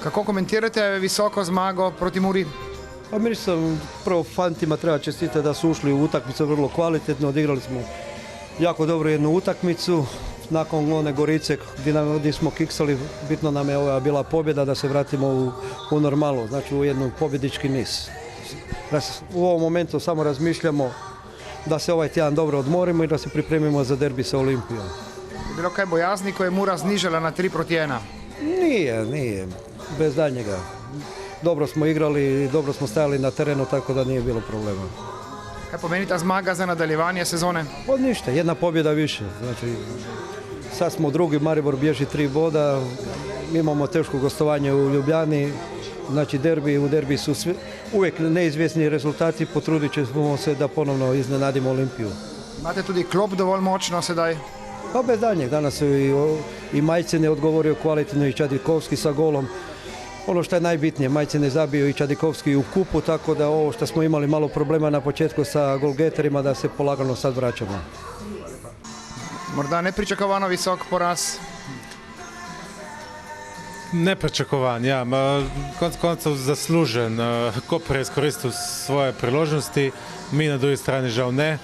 Kako komentirate visoko zmago proti Muri? Pa mislim, prvo fantima treba čestitati da su ušli u utakmicu vrlo kvalitetno, odigrali smo jako dobro jednu utakmicu. Nakon one Gorice gdje smo kiksali, bitno nam je ova bila pobjeda da se vratimo u normalu, znači u jednu pobjedički niz. U ovom momentu samo razmišljamo da se ovaj tjedan dobro odmorimo i da se pripremimo za derbi sa Olimpijom. Je bilo kaj bojazni ko je Mura znižala na 3-1? Nije, bez daljnjega. Dobro smo igrali, dobro smo stajali na terenu, tako da nije bilo problema. Kaj pomeni ta zmaga za nadaljevanje sezone? Od ništa, jedna pobjeda više. Znači, sad smo drugi, Maribor bježi 3 boda, imamo teško gostovanje u Ljubljani, znači u derbi su uvijek neizvjesni rezultati, potrudit ćemo se da ponovno iznenadimo Olimpiju. Imate tudi klop dovolj močno sedaj? Pa bez daljnjeg, danas su i Majcin je odgovorio kvalitetno i Čadikovski sa golom. Ono što je najbitnije, Majcin je zabio i Čadikovski u kupu, tako da ovo što smo imali malo problema na početku sa golgeterima, da se polagano sad vraćamo. Morda nepričakovano visok poraz? Nepričakovan, ja. Konec koncev zaslužen. Koper je izkoristil svoje priložnosti, mi na drugi strani žal ne.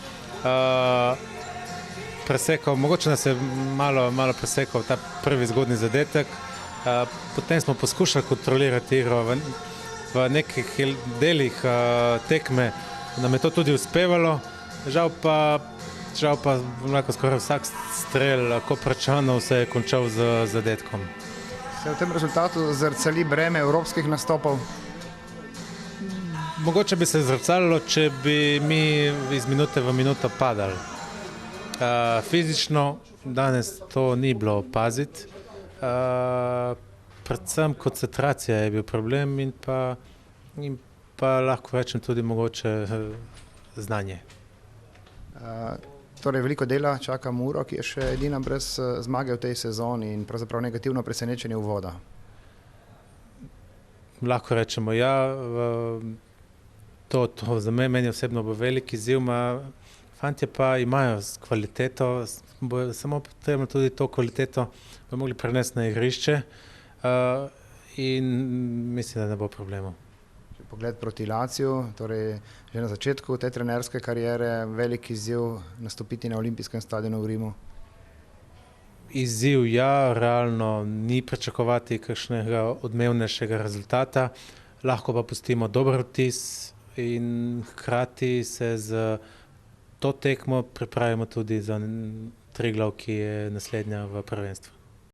Mogoče nas je malo presekal ta prvi zgodni zadetek. Potem smo poskušali kontrolirati igro v nekih delih tekme, nam je to tudi uspevalo. Žal pa skoraj vsak strel Koprčanov se je končal z zadetkom. Se v tem rezultatu zrcali breme evropskih nastopov? Mogoče bi se zrcalilo, če bi mi iz minute v minuto padali. Fizično danes to ni bilo opaziti. Predvsem koncentracija je bil problem in pa lahko rečem tudi mogoče znanje. Torej veliko dela čaka Muro, ki je še edina brez zmage v tej sezoni in pravzaprav negativno presenečenje uvoda. Lahko rečemo ja, to za meni osebno bo veliki izziv, fantje pa imajo kvaliteto, samo potrebno tudi to kvaliteto bi mogli prenesti na igrišče in mislim, da ne bo problemov. Pogled proti Laciju, torej že na začetku te trenerske karijere, velik izziv nastopiti na olimpijskem stadionu v Rimu. Izziv ja, realno ni pričakovati kakšnega odmevnejšega rezultata, lahko pa pustimo dober vtis in hkrati se z to tekmo pripravimo tudi za Triglav, ki je naslednja v prvenstvu.